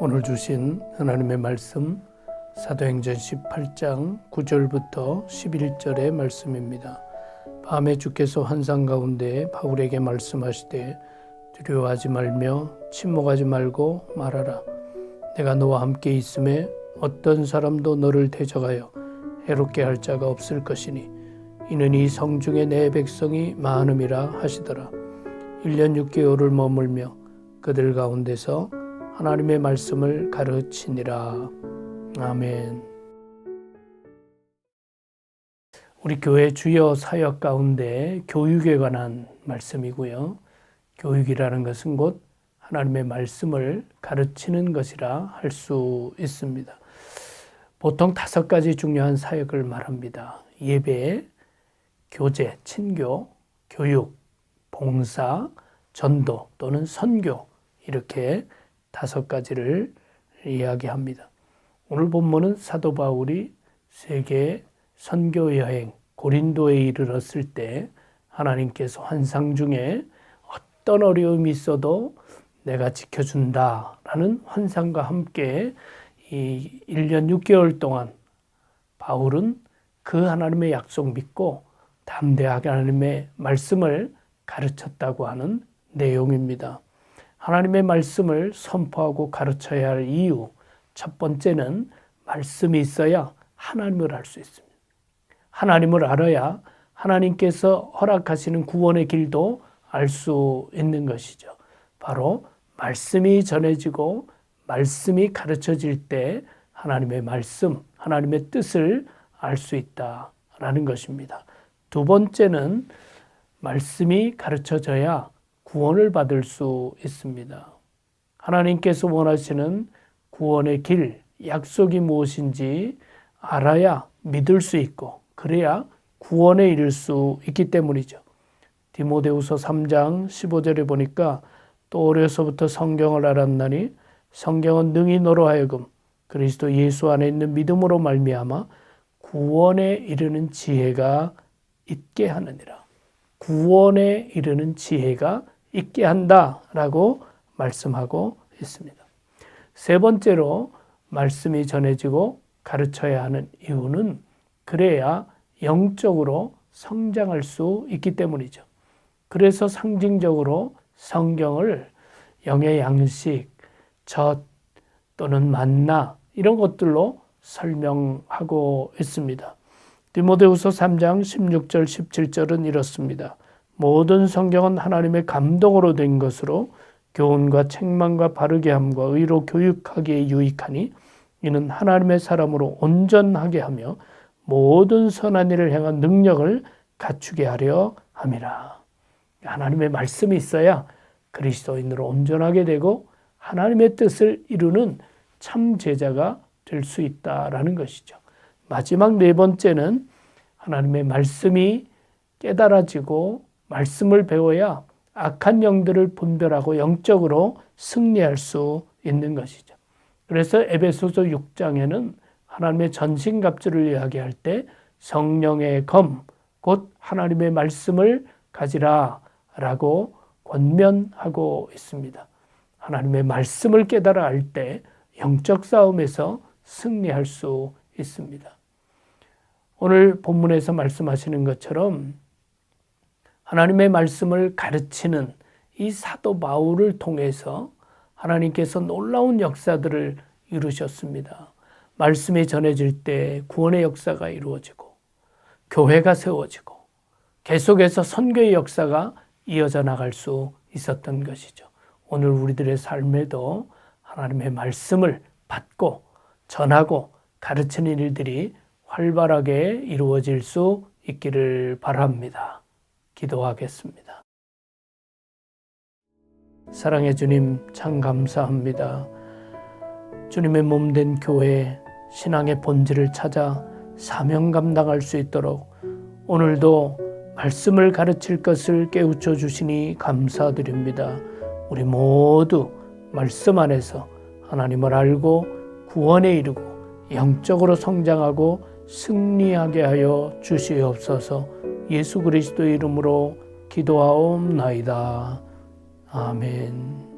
오늘 주신 하나님의 말씀 사도행전 18장 9절부터 11절의 말씀입니다. 밤에 주께서 환상 가운데 바울에게 말씀하시되 두려워하지 말며 침묵하지 말고 말하라. 내가 너와 함께 있음에 어떤 사람도 너를 대적하여 해롭게 할 자가 없을 것이니 이는 이 성중에 내 백성이 많음이라 하시더라. 1년 6개월을 머물며 그들 가운데서 하나님의 말씀을 가르치니라. 아멘. 우리 교회 주요 사역 가운데 교육에 관한 말씀이고요. 교육이라는 것은 곧 하나님의 말씀을 가르치는 것이라 할 수 있습니다. 보통 5가지 중요한 사역을 말합니다. 예배, 교제, 친교, 교육, 봉사, 전도 또는 선교, 이렇게 5가지를 이야기합니다. 오늘 본문은 사도 바울이 세계 선교 여행 고린도에 이르렀을 때 하나님께서 환상 중에 어떤 어려움이 있어도 내가 지켜준다라는 환상과 함께 이 1년 6개월 동안 바울은 그 하나님의 약속 믿고 담대하게 하나님의 말씀을 가르쳤다고 하는 내용입니다. 하나님의 말씀을 선포하고 가르쳐야 할 이유, 첫 번째는 말씀이 있어야 하나님을 알 수 있습니다. 하나님을 알아야 하나님께서 허락하시는 구원의 길도 알 수 있는 것이죠. 바로 말씀이 전해지고 말씀이 가르쳐질 때 하나님의 말씀, 하나님의 뜻을 알 수 있다라는 것입니다. 두 번째는 말씀이 가르쳐져야 구원을 받을 수 있습니다. 하나님께서 원하시는 구원의 길, 약속이 무엇인지 알아야 믿을 수 있고 그래야 구원에 이를 수 있기 때문이죠. 디모데후서 3장 15절에 보니까 또 어려서부터 성경을 알았나니 성경은 능히 너로 하여금 그리스도 예수 안에 있는 믿음으로 말미암아 구원에 이르는 지혜가 있게 하느니라. 구원에 이르는 지혜가 있게 한다라고 말씀하고 있습니다. 세 번째로 말씀이 전해지고 가르쳐야 하는 이유는 그래야 영적으로 성장할 수 있기 때문이죠. 그래서 상징적으로 성경을 영의 양식, 젖 또는 만나 이런 것들로 설명하고 있습니다. 디모데후서 3장 16절 17절은 이렇습니다. 모든 성경은 하나님의 감동으로 된 것으로 교훈과 책망과 바르게 함과 의로 교육하기에 유익하니 이는 하나님의 사람으로 온전하게 하며 모든 선한 일을 행한 능력을 갖추게 하려 함이라. 하나님의 말씀이 있어야 그리스도인으로 온전하게 되고 하나님의 뜻을 이루는 참 제자가 될 수 있다라는 것이죠. 마지막 네 번째는 하나님의 말씀이 깨달아지고 말씀을 배워야 악한 영들을 분별하고 영적으로 승리할 수 있는 것이죠. 그래서 에베소서 6장에는 하나님의 전신갑주를 이야기할 때 성령의 검, 곧 하나님의 말씀을 가지라라고 권면하고 있습니다. 하나님의 말씀을 깨달아 알 때 영적 싸움에서 승리할 수 있습니다. 오늘 본문에서 말씀하시는 것처럼 하나님의 말씀을 가르치는 이 사도 바울을 통해서 하나님께서 놀라운 역사들을 이루셨습니다. 말씀이 전해질 때 구원의 역사가 이루어지고 교회가 세워지고 계속해서 선교의 역사가 이어져 나갈 수 있었던 것이죠. 오늘 우리들의 삶에도 하나님의 말씀을 받고 전하고 가르치는 일들이 활발하게 이루어질 수 있기를 바랍니다. 기도하겠습니다. 사랑의 주님, 참 감사합니다. 주님의 몸된 교회, 신앙의 본질을 찾아 사명 감당할 수 있도록 오늘도 말씀을 가르칠 것을 깨우쳐 주시니 감사드립니다. 우리 모두 말씀 안에서 하나님을 알고 구원에 이르고 영적으로 성장하고 승리하게 하여 주시옵소서. 예수 그리스도의 이름으로 기도하옵나이다. 아멘.